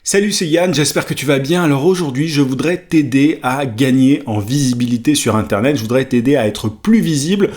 Salut, c'est Yann, j'espère que tu vas bien. Alors aujourd'hui, je voudrais t'aider à gagner en visibilité sur Internet. Je voudrais t'aider à être plus visible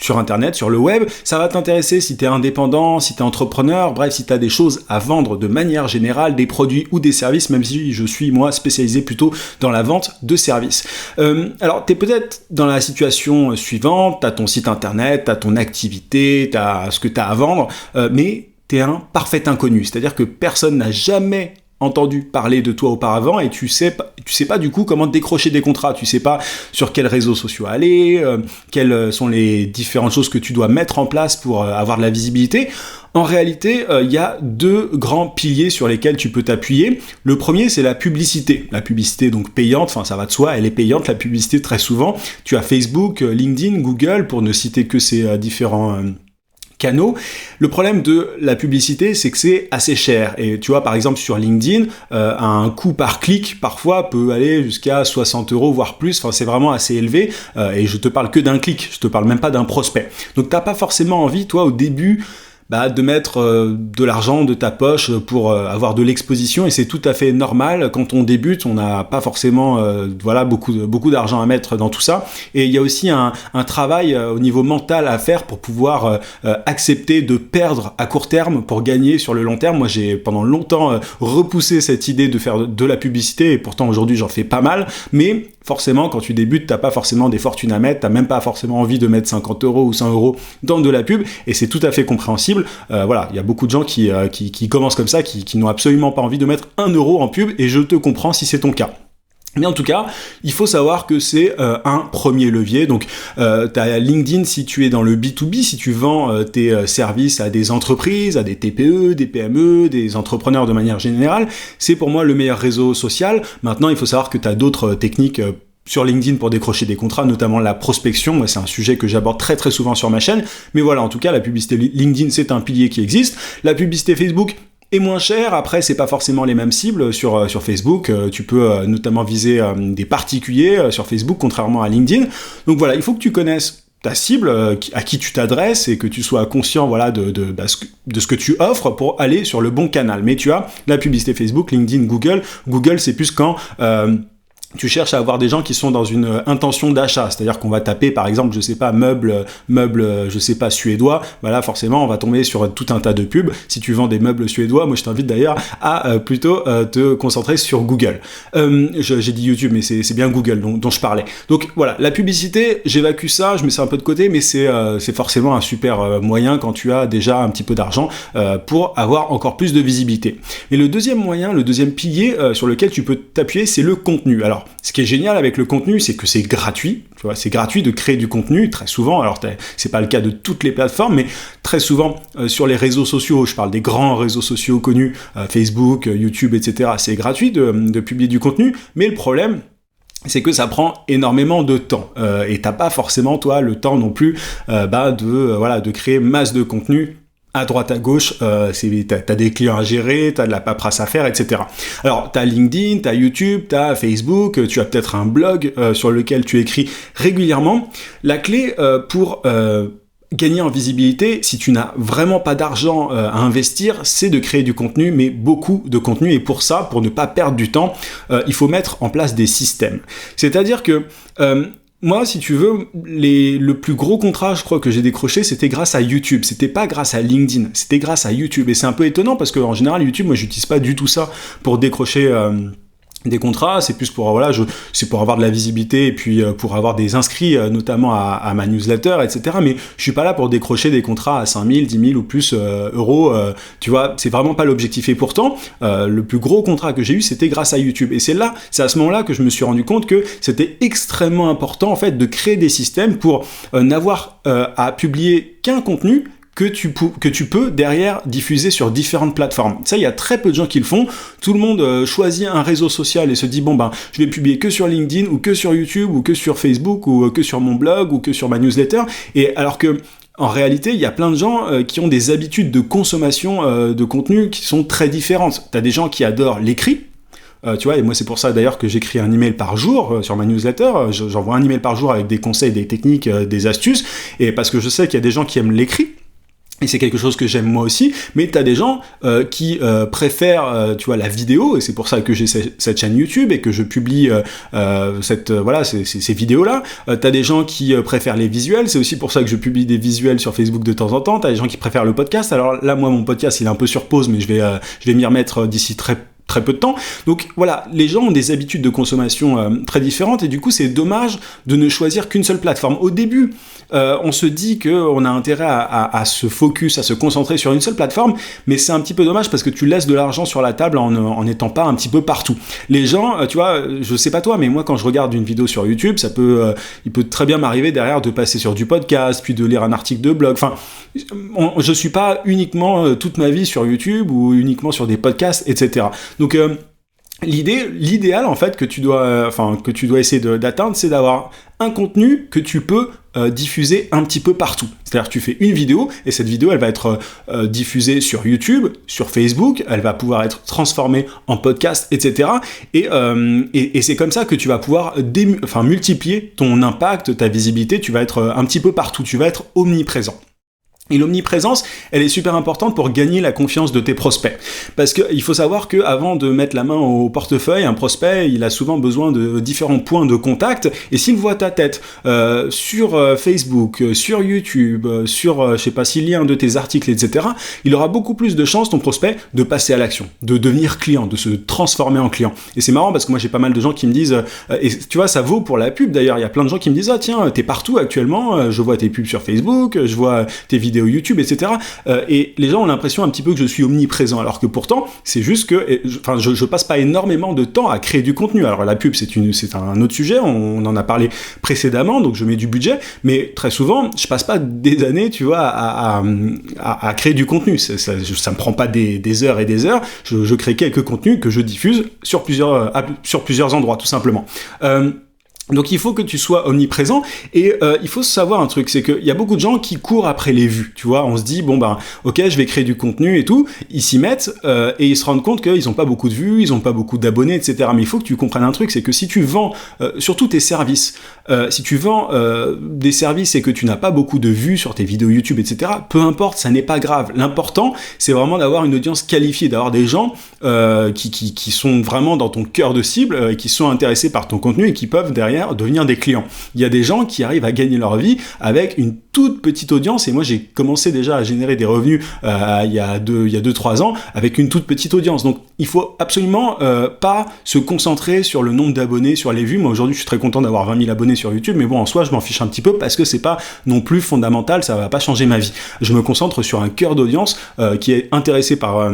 sur Internet, sur le web. Ça va t'intéresser si tu es indépendant, si tu es entrepreneur, bref, si tu as des choses à vendre de manière générale, des produits ou des services, même si je suis moi spécialisé plutôt dans la vente de services. Alors, tu es peut-être dans la situation suivante, tu as ton site Internet, tu as ton activité, tu as ce que tu as à vendre, mais t'es un parfait inconnu, c'est-à-dire que personne n'a jamais entendu parler de toi auparavant et tu sais pas du coup comment décrocher des contrats, tu sais pas sur quels réseaux sociaux aller, quelles sont les différentes choses que tu dois mettre en place pour avoir de la visibilité. En réalité, il y a deux grands piliers sur lesquels tu peux t'appuyer. Le premier, c'est la publicité. La publicité donc payante, enfin ça va de soi, elle est payante, la publicité très souvent. Tu as Facebook, LinkedIn, Google, pour ne citer que ces différents canaux. Le problème de la publicité, c'est que c'est assez cher. Et tu vois, par exemple, sur LinkedIn, un coût par clic, parfois, peut aller jusqu'à 60 €, voire plus. Enfin, c'est vraiment assez élevé. Et je te parle que d'un clic. Je te parle même pas d'un prospect. Donc, t'as pas forcément envie, toi, au début, de mettre de l'argent de ta poche pour avoir de l'exposition, et c'est tout à fait normal. Quand on débute, on n'a pas forcément beaucoup d'argent à mettre dans tout ça, et il y a aussi un travail au niveau mental à faire pour pouvoir accepter de perdre à court terme pour gagner sur le long terme. Moi, j'ai pendant longtemps repoussé cette idée de faire de la publicité, et pourtant aujourd'hui j'en fais pas mal, mais forcément, quand tu débutes, t'as pas forcément des fortunes à mettre, t'as même pas forcément envie de mettre 50 € ou 100 € dans de la pub, et c'est tout à fait compréhensible. Il y a beaucoup de gens qui commencent comme ça, qui n'ont absolument pas envie de mettre 1 € en pub, et je te comprends si c'est ton cas. Mais en tout cas, il faut savoir que c'est un premier levier. Donc, tu as LinkedIn si tu es dans le B2B, si tu vends tes services à des entreprises, à des TPE, des PME, des entrepreneurs de manière générale. C'est pour moi le meilleur réseau social. Maintenant, il faut savoir que tu as d'autres techniques sur LinkedIn pour décrocher des contrats, notamment la prospection. Moi, c'est un sujet que j'aborde très très souvent sur ma chaîne. Mais voilà, en tout cas, la publicité LinkedIn, c'est un pilier qui existe. La publicité Facebook est moins cher. Après, c'est pas forcément les mêmes cibles sur Facebook. Tu peux notamment viser des particuliers sur Facebook, contrairement à LinkedIn. Donc voilà, il faut que tu connaisses ta cible, à qui tu t'adresses, et que tu sois conscient de ce que tu offres pour aller sur le bon canal. Mais tu as la publicité Facebook, LinkedIn, Google. Google, c'est plus quand tu cherches à avoir des gens qui sont dans une intention d'achat, c'est-à-dire qu'on va taper par exemple, meubles, je sais pas, suédois, forcément on va tomber sur tout un tas de pubs. Si tu vends des meubles suédois, moi je t'invite d'ailleurs à plutôt te concentrer sur Google. J'ai dit YouTube, mais c'est bien Google dont je parlais. Donc voilà, la publicité, j'évacue ça, je mets ça un peu de côté, mais c'est forcément un super moyen quand tu as déjà un petit peu d'argent pour avoir encore plus de visibilité. Et le deuxième pilier sur lequel tu peux t'appuyer, c'est le contenu. Alors, ce qui est génial avec le contenu, c'est que c'est gratuit. Tu vois, c'est gratuit de créer du contenu très souvent. Alors, c'est pas le cas de toutes les plateformes, mais très souvent sur les réseaux sociaux, je parle des grands réseaux sociaux connus, Facebook, YouTube, etc. C'est gratuit de publier du contenu, mais le problème, c'est que ça prend énormément de temps et t'as pas forcément toi le temps non plus de créer masse de contenu à droite à gauche. T'as des clients à gérer, t'as de la paperasse à faire, etc. Alors t'as LinkedIn, t'as YouTube, t'as Facebook, tu as peut-être un blog sur lequel tu écris régulièrement. La clé pour gagner en visibilité, si tu n'as vraiment pas d'argent à investir, c'est de créer du contenu, mais beaucoup de contenu. Et pour ça, pour ne pas perdre du temps, il faut mettre en place des systèmes. C'est-à-dire que moi, si tu veux, le plus gros contrat, je crois, que j'ai décroché, c'était grâce à YouTube. C'était pas grâce à LinkedIn, c'était grâce à YouTube. Et c'est un peu étonnant parce qu'en général, YouTube, moi, j'utilise pas du tout ça pour décrocher des contrats. C'est plus pour c'est pour avoir de la visibilité et puis pour avoir des inscrits, notamment à ma newsletter, etc. Mais je suis pas là pour décrocher des contrats à 5 000, 10 000 ou plus euros. Tu vois, c'est vraiment pas l'objectif. Et pourtant, le plus gros contrat que j'ai eu, c'était grâce à YouTube. Et c'est à ce moment-là que je me suis rendu compte que c'était extrêmement important en fait de créer des systèmes pour n'avoir à publier qu'un contenu que tu peux derrière diffuser sur différentes plateformes. Ça, il y a très peu de gens qui le font. Tout le monde choisit un réseau social et se dit je vais publier que sur LinkedIn ou que sur YouTube ou que sur Facebook ou que sur mon blog ou que sur ma newsletter. Et alors que en réalité, il y a plein de gens qui ont des habitudes de consommation de contenu qui sont très différentes. T'as des gens qui adorent l'écrit. Tu vois, et moi c'est pour ça d'ailleurs que j'écris un email par jour sur ma newsletter. J'envoie un email par jour avec des conseils, des techniques, des astuces, et parce que je sais qu'il y a des gens qui aiment l'écrit. Et c'est quelque chose que j'aime moi aussi, mais t'as des gens qui préfèrent, tu vois, la vidéo, et c'est pour ça que j'ai cette chaîne YouTube et que je publie ces vidéos-là. T'as des gens qui préfèrent les visuels, c'est aussi pour ça que je publie des visuels sur Facebook de temps en temps. T'as des gens qui préfèrent le podcast. Alors là, moi, mon podcast, il est un peu sur pause, mais je vais m'y remettre d'ici très peu de temps. Donc voilà, les gens ont des habitudes de consommation très différentes et du coup c'est dommage de ne choisir qu'une seule plateforme. Au début, on se dit qu'on a intérêt à se focus, à se concentrer sur une seule plateforme, mais c'est un petit peu dommage parce que tu laisses de l'argent sur la table en n'étant pas un petit peu partout. Les gens, tu vois, je sais pas toi, mais moi quand je regarde une vidéo sur YouTube, il peut très bien m'arriver derrière de passer sur du podcast, puis de lire un article de blog. Enfin, je suis pas uniquement toute ma vie sur YouTube ou uniquement sur des podcasts, etc. Donc l'idéal en fait que tu dois essayer d'atteindre, c'est d'avoir un contenu que tu peux diffuser un petit peu partout. C'est-à-dire que tu fais une vidéo et cette vidéo elle va être diffusée sur YouTube, sur Facebook, elle va pouvoir être transformée en podcast, etc. Et c'est comme ça que tu vas pouvoir multiplier ton impact, ta visibilité. Tu vas être un petit peu partout, tu vas être omniprésent. Et l'omniprésence, elle est super importante pour gagner la confiance de tes prospects. Parce qu'il faut savoir qu'avant de mettre la main au portefeuille, un prospect, il a souvent besoin de différents points de contact. Et s'il voit ta tête sur Facebook, sur YouTube, sur, je sais pas, s'il lit un de tes articles, etc., il aura beaucoup plus de chances, ton prospect, de passer à l'action, de devenir client, de se transformer en client. Et c'est marrant parce que moi, j'ai pas mal de gens qui me disent, et tu vois, ça vaut pour la pub d'ailleurs, il y a plein de gens qui me disent, ah tiens, t'es partout actuellement, je vois tes pubs sur Facebook, je vois tes vidéos YouTube, etc. Et les gens ont l'impression un petit peu que je suis omniprésent, alors que pourtant, c'est juste que je passe pas énormément de temps à créer du contenu. Alors la pub, c'est un autre sujet, on en a parlé précédemment, donc je mets du budget, mais très souvent, je passe pas des années, tu vois, à créer du contenu. Ça me prend pas des heures et des heures, je crée quelques contenus que je diffuse sur plusieurs endroits, tout simplement. Donc il faut que tu sois omniprésent et il faut savoir un truc, c'est qu'il y a beaucoup de gens qui courent après les vues, tu vois, on se dit bon ben ok je vais créer du contenu et tout, ils s'y mettent et ils se rendent compte qu'ils ont pas beaucoup de vues, ils ont pas beaucoup d'abonnés, etc. Mais il faut que tu comprennes un truc, c'est que si tu vends surtout tes services, si tu vends des services et que tu n'as pas beaucoup de vues sur tes vidéos YouTube, etc., peu importe, ça n'est pas grave. L'important c'est vraiment d'avoir une audience qualifiée, d'avoir des gens qui sont vraiment dans ton cœur de cible et qui sont intéressés par ton contenu et qui peuvent derrière devenir des clients. Il y a des gens qui arrivent à gagner leur vie avec une toute petite audience et moi j'ai commencé déjà à générer des revenus il y a 2-3 ans avec une toute petite audience. Donc il faut absolument pas se concentrer sur le nombre d'abonnés, sur les vues. Moi aujourd'hui je suis très content d'avoir 20 000 abonnés sur YouTube, mais bon en soi je m'en fiche un petit peu parce que c'est pas non plus fondamental, ça va pas changer ma vie. Je me concentre sur un cœur d'audience qui est intéressé par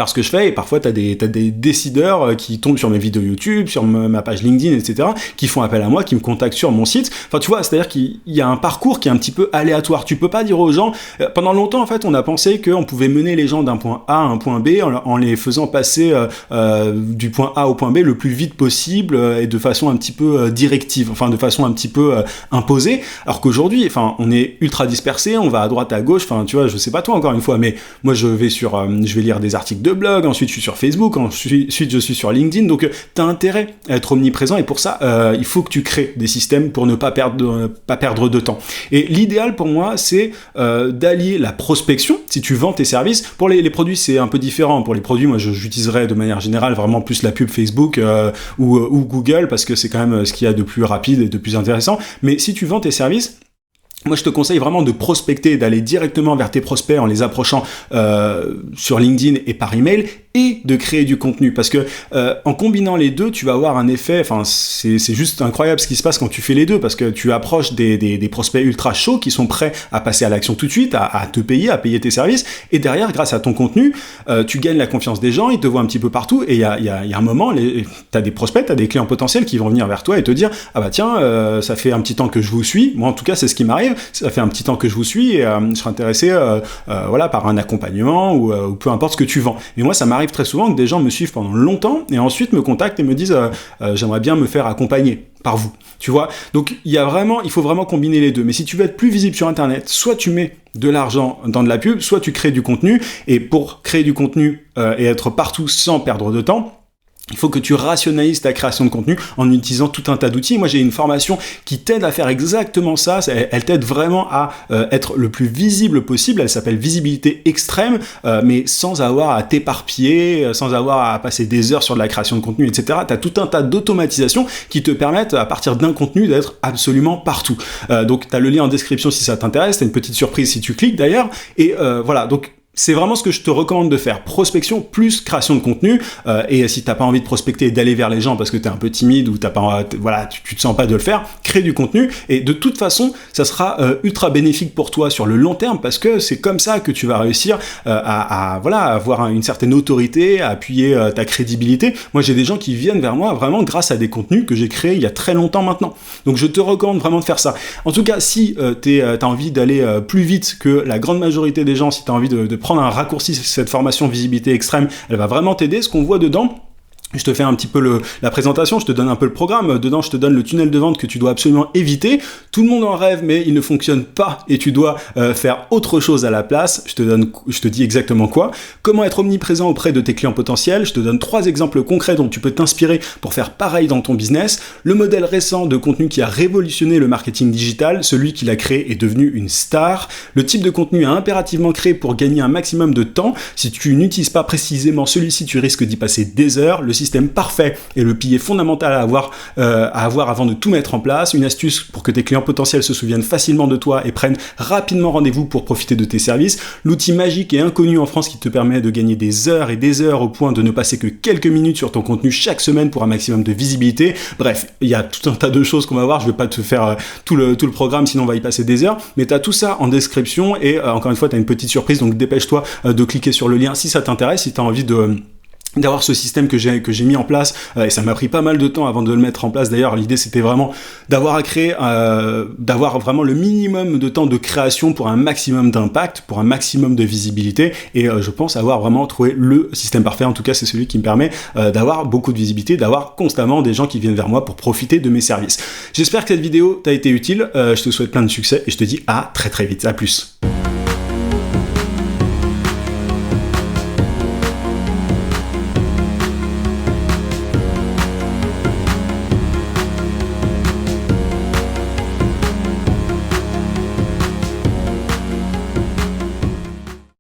ce que je fais, et parfois t'as des décideurs qui tombent sur mes vidéos YouTube, sur ma page LinkedIn, etc., qui font appel à moi, qui me contactent sur mon site. Enfin, tu vois, c'est-à-dire qu'il y a un parcours qui est un petit peu aléatoire. Tu peux pas dire aux gens... pendant longtemps, en fait, on a pensé qu'on pouvait mener les gens d'un point A à un point B en les faisant passer du point A au point B le plus vite possible et de façon un petit peu directive, enfin, de façon un petit peu imposée. Alors qu'aujourd'hui, enfin, on est ultra dispersé, on va à droite, à gauche, enfin, tu vois, je sais pas toi encore une fois, mais moi, je vais lire des articles de blog, ensuite je suis sur Facebook, ensuite je suis sur LinkedIn, donc tu as intérêt à être omniprésent et pour ça il faut que tu crées des systèmes pour ne pas perdre de temps. Et l'idéal pour moi c'est d'allier la prospection, si tu vends tes services. Pour les produits c'est un peu différent, pour les produits moi j'utiliserais de manière générale vraiment plus la pub Facebook ou Google parce que c'est quand même ce qu'il y a de plus rapide et de plus intéressant, mais si tu vends tes services, moi, je te conseille vraiment de prospecter, d'aller directement vers tes prospects en les approchant sur LinkedIn et par email, et de créer du contenu. Parce que en combinant les deux, tu vas avoir un effet, enfin, c'est juste incroyable ce qui se passe quand tu fais les deux, parce que tu approches des prospects ultra chauds qui sont prêts à passer à l'action tout de suite, à te payer, à payer tes services, et derrière, grâce à ton contenu, tu gagnes la confiance des gens, ils te voient un petit peu partout, et il y a un moment, t'as des prospects, t'as des clients potentiels qui vont venir vers toi et te dire, ah bah tiens, ça fait un petit temps que je vous suis, moi en tout cas c'est ce qui m'arrive, ça fait un petit temps que je vous suis et je serais intéressé par un accompagnement ou peu importe ce que tu vends. Mais moi ça m'arrive très souvent que des gens me suivent pendant longtemps et ensuite me contactent et me disent j'aimerais bien me faire accompagner par vous, tu vois. Donc il faut vraiment combiner les deux. Mais si tu veux être plus visible sur internet, soit tu mets de l'argent dans de la pub, soit tu crées du contenu, et pour créer du contenu et être partout sans perdre de temps, Il faut que tu rationalises ta création de contenu en utilisant tout un tas d'outils. Moi, j'ai une formation qui t'aide à faire exactement ça. Elle t'aide vraiment à être le plus visible possible. Elle s'appelle Visibilité Extrême, mais sans avoir à t'éparpiller, sans avoir à passer des heures sur de la création de contenu, etc. Tu as tout un tas d'automatisations qui te permettent, à partir d'un contenu, d'être absolument partout. Donc, tu as le lien en description si ça t'intéresse. Tu as une petite surprise si tu cliques d'ailleurs. Et voilà, donc c'est vraiment ce que je te recommande de faire. Prospection plus création de contenu. Et si t'as pas envie de prospecter et d'aller vers les gens parce que t'es un peu timide ou t'as pas, voilà, tu te sens pas de le faire, crée du contenu. Et de toute façon, ça sera ultra bénéfique pour toi sur le long terme parce que c'est comme ça que tu vas réussir à avoir une certaine autorité, à appuyer ta crédibilité. Moi, j'ai des gens qui viennent vers moi vraiment grâce à des contenus que j'ai créés il y a très longtemps maintenant. Donc, je te recommande vraiment de faire ça. En tout cas, si t'as envie d'aller plus vite que la grande majorité des gens, si t'as envie de prendre un raccourci, cette formation visibilité extrême, elle va vraiment t'aider. Ce qu'on voit dedans, je te fais un petit peu la présentation, je te donne un peu le programme. Dedans, je te donne le tunnel de vente que tu dois absolument éviter. Tout le monde en rêve, mais il ne fonctionne pas et tu dois faire autre chose à la place. Je te dis exactement quoi. Comment être omniprésent auprès de tes clients potentiels. Je te donne 3 exemples concrets dont tu peux t'inspirer pour faire pareil dans ton business. Le modèle récent de contenu qui a révolutionné le marketing digital, celui qui l'a créé est devenu une star. Le type de contenu à impérativement créer pour gagner un maximum de temps. Si tu n'utilises pas précisément celui-ci, tu risques d'y passer des heures. Le système parfait et le pilier fondamental à avoir avant de tout mettre en place, une astuce pour que tes clients potentiels se souviennent facilement de toi et prennent rapidement rendez-vous pour profiter de tes services, l'outil magique et inconnu en France qui te permet de gagner des heures et des heures au point de ne passer que quelques minutes sur ton contenu chaque semaine pour un maximum de visibilité. Bref, il y a tout un tas de choses qu'on va voir, je vais pas te faire tout le programme sinon on va y passer des heures, mais tu as tout ça en description et encore une fois tu as une petite surprise, donc dépêche-toi de cliquer sur le lien si ça t'intéresse, si tu as envie d'avoir ce système que j'ai mis en place, et ça m'a pris pas mal de temps avant de le mettre en place. D'ailleurs, l'idée c'était vraiment d'avoir à créer, d'avoir vraiment le minimum de temps de création pour un maximum d'impact, pour un maximum de visibilité, et je pense avoir vraiment trouvé le système parfait. En tout cas, c'est celui qui me permet d'avoir beaucoup de visibilité, d'avoir constamment des gens qui viennent vers moi pour profiter de mes services. J'espère que cette vidéo t'a été utile, je te souhaite plein de succès et je te dis à très très vite, à plus.